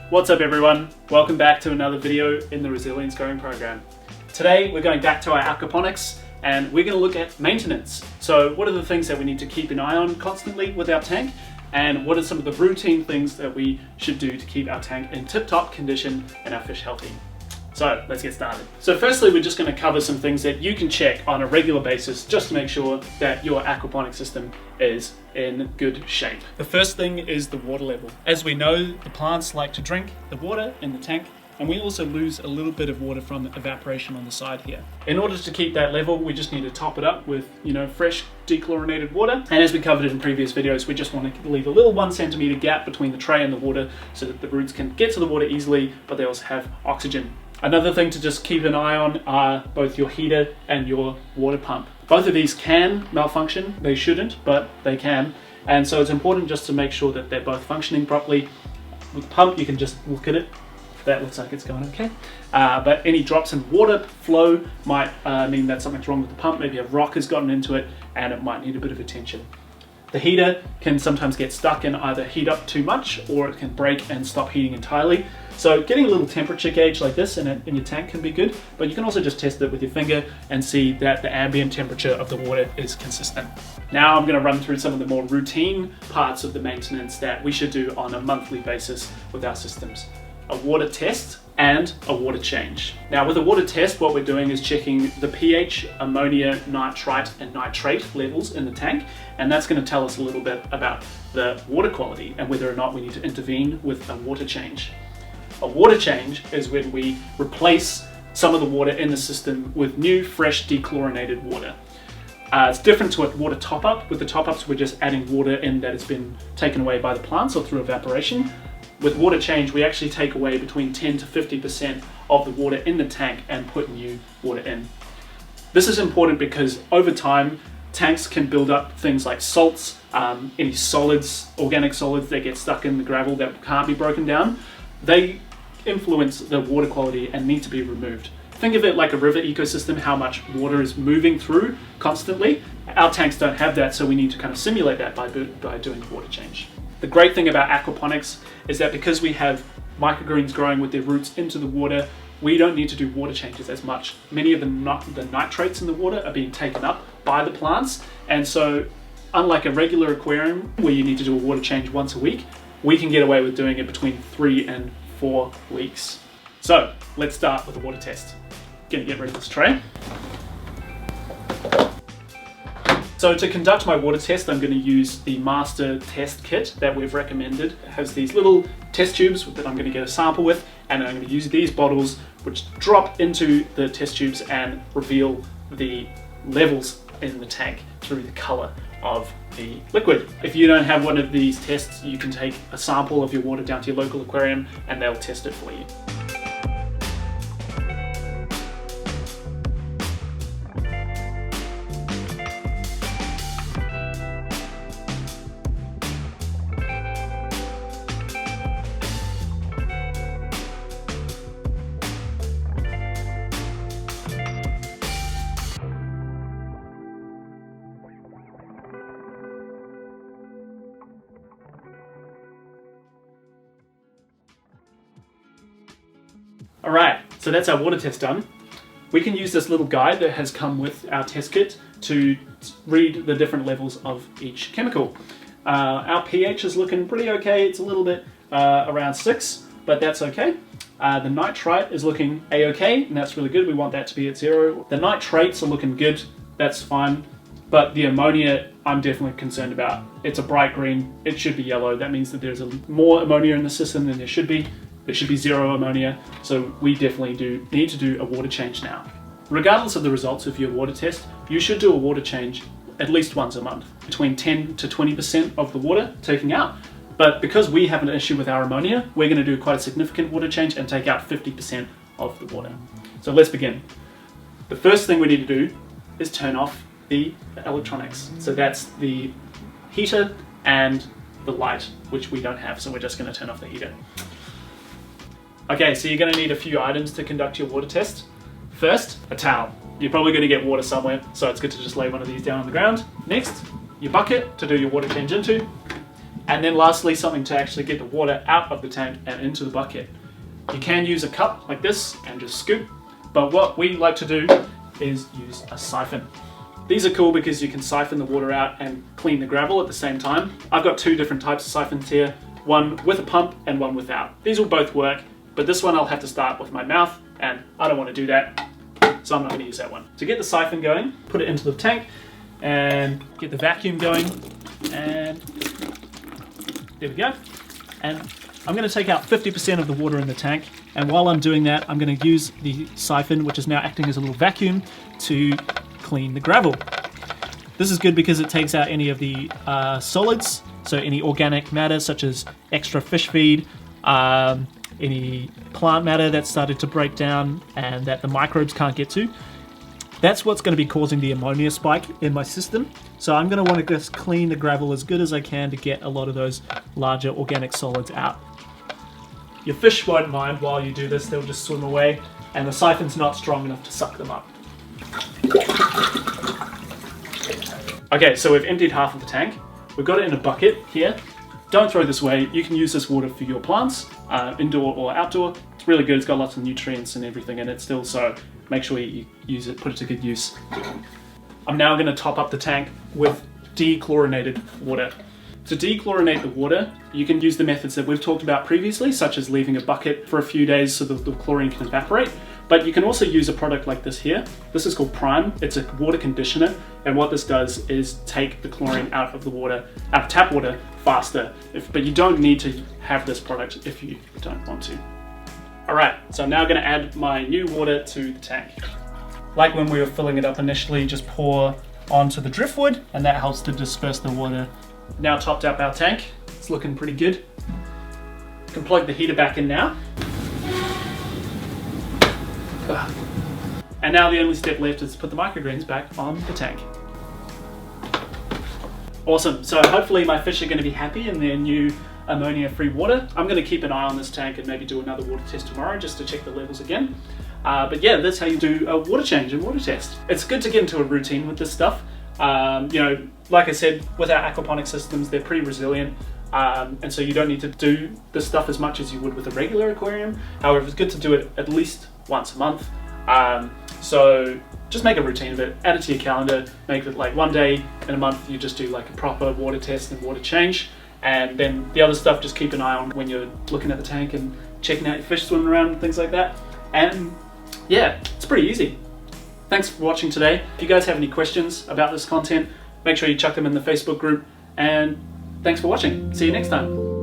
What's up everyone? Welcome back to another video in the Resilience Growing Program. Today we're going back to our aquaponics and we're going to look at maintenance. So what are the things that we need to keep an eye on constantly with our tank, and what are some of the routine things that we should do to keep our tank in tip-top condition and our fish healthy. So let's get started. So firstly, we're just going to cover some things that you can check on a regular basis just to make sure that your aquaponic system is in good shape. The first thing is the water level. As we know, the plants like to drink the water in the tank, and we also lose a little bit of water from evaporation on the side here. In order to keep that level, we just need to top it up with, fresh dechlorinated water. And as we covered in previous videos, we just want to leave a little 1 centimeter gap between the tray and the water so that the roots can get to the water easily, but they also have oxygen. Another thing to just keep an eye on are both your heater and your water pump. Both of these can malfunction. They shouldn't, but they can. And so it's important just to make sure that they're both functioning properly. With the pump, you can just look at it. That looks like it's going okay. But any drops in water flow might mean that something's wrong with the pump. Maybe a rock has gotten into it and it might need a bit of attention. The heater can sometimes get stuck and either heat up too much or it can break and stop heating entirely. So getting a little temperature gauge like this in your tank can be good, but you can also just test it with your finger and see that the ambient temperature of the water is consistent. Now I'm going to run through some of the more routine parts of the maintenance that we should do on a monthly basis with our systems. A water test and a water change. Now with a water test, what we're doing is checking the pH, ammonia, nitrite and nitrate levels in the tank, and that's going to tell us a little bit about the water quality and whether or not we need to intervene with a water change. A water change is when we replace some of the water in the system with new, fresh, dechlorinated water. It's different to a water top-up. With the top-ups, we're just adding water in that has been taken away by the plants or through evaporation. With water change, we actually take away between 10 to 50% of the water in the tank and put new water in. This is important because over time, tanks can build up things like salts, any solids, organic solids that get stuck in the gravel that can't be broken down. They influence the water quality and need to be removed. Think of it like a river ecosystem, how much water is moving through constantly. Our tanks don't have that, so we need to kind of simulate that by doing a water change. The great thing about aquaponics is that because we have microgreens growing with their roots into the water, we don't need to do water changes as much. Many of the nitrates in the water are being taken up by the plants, and so unlike a regular aquarium where you need to do a water change once a week, we can get away with doing it between 3 and 4 weeks. So let's start with a water test. Gonna get rid of this tray. So to conduct my water test, I'm going to use the master test kit that we've recommended. It has these little test tubes that I'm going to get a sample with, and I'm going to use these bottles which drop into the test tubes and reveal the levels in the tank through the color of the liquid. If you don't have one of these tests, you can take a sample of your water down to your local aquarium and they'll test it for you. Alright, so that's our water test done. We can use this little guide that has come with our test kit to read the different levels of each chemical. Our pH is looking pretty okay. It's a little bit around 6, but that's okay. The nitrite is looking a-okay, and that's really good. We want that to be at 0. The nitrates are looking good. That's fine. But the ammonia, I'm definitely concerned about. It's a bright green. It should be yellow. That means that there's more ammonia in the system than there should be. There should be 0 ammonia, so we definitely need to do a water change now. Regardless of the results of your water test, you should do a water change at least once a month, between 10 to 20% of the water taking out. But because we have an issue with our ammonia, we're going to do quite a significant water change and take out 50% of the water. So let's begin. The first thing we need to do is turn off the electronics. So that's the heater and the light, which we don't have, so we're just going to turn off the heater. Okay, so you're going to need a few items to conduct your water test. First, a towel. You're probably going to get water somewhere, so it's good to just lay one of these down on the ground. Next, your bucket to do your water change into, And then lastly, something to actually get the water out of the tank and into the bucket. You can use a cup like this and just scoop, but what we like to do is use a siphon. These are cool because you can siphon the water out and clean the gravel at the same time. I've got two different types of siphons here, one with a pump and one without. These will both work, but this one I'll have to start with my mouth, and I don't want to do that, so I'm not going to use that one. To get the siphon going, put it into the tank and get the vacuum going, and there we go. And I'm going to take out 50% of the water in the tank, and while I'm doing that, I'm going to use the siphon, which is now acting as a little vacuum, to clean the gravel. This is good because it takes out any of the solids, so any organic matter such as extra fish feed, any plant matter that started to break down and that the microbes can't get to. That's what's going to be causing the ammonia spike in my system. So I'm going to want to just clean the gravel as good as I can to get a lot of those larger organic solids out. Your fish won't mind while you do this, they'll just swim away, and the siphon's not strong enough to suck them up. Okay, so we've emptied half of the tank. We've got it in a bucket here. Don't throw this away. You can use this water for your plants, indoor or outdoor. It's really good. It's got lots of nutrients and everything in it still, so make sure you use it, put it to good use. I'm now going to top up the tank with dechlorinated water. To dechlorinate the water, you can use the methods that we've talked about previously, such as leaving a bucket for a few days so that the chlorine can evaporate. But you can also use a product like this here. This is called Prime. It's a water conditioner, and what this does is take the chlorine out of the water, out of tap water, faster. But you don't need to have this product if you don't want to. Alright, so I'm now going to add my new water to the tank. Like when we were filling it up initially, just pour onto the driftwood, and that helps to disperse the water. Now topped up our tank. It's looking pretty good. You can plug the heater back in now. And now the only step left is to put the microgreens back on the tank. Awesome, so hopefully my fish are going to be happy in their new ammonia-free water. I'm going to keep an eye on this tank and maybe do another water test tomorrow just to check the levels again. But yeah, that's how you do a water change and water test. It's good to get into a routine with this stuff. You know, like I said, with our aquaponic systems, they're pretty resilient. And so you don't need to do this stuff as much as you would with a regular aquarium. However, it's good to do it at least once a month. So just make a routine of it, add it to your calendar, make it like one day in a month you just do like a proper water test and water change, and then the other stuff just keep an eye on when you're looking at the tank and checking out your fish swimming around and things like that. And yeah, it's pretty easy. Thanks for watching today. If you guys have any questions about this content, make sure you chuck them in the Facebook group, and thanks for watching. See you next time.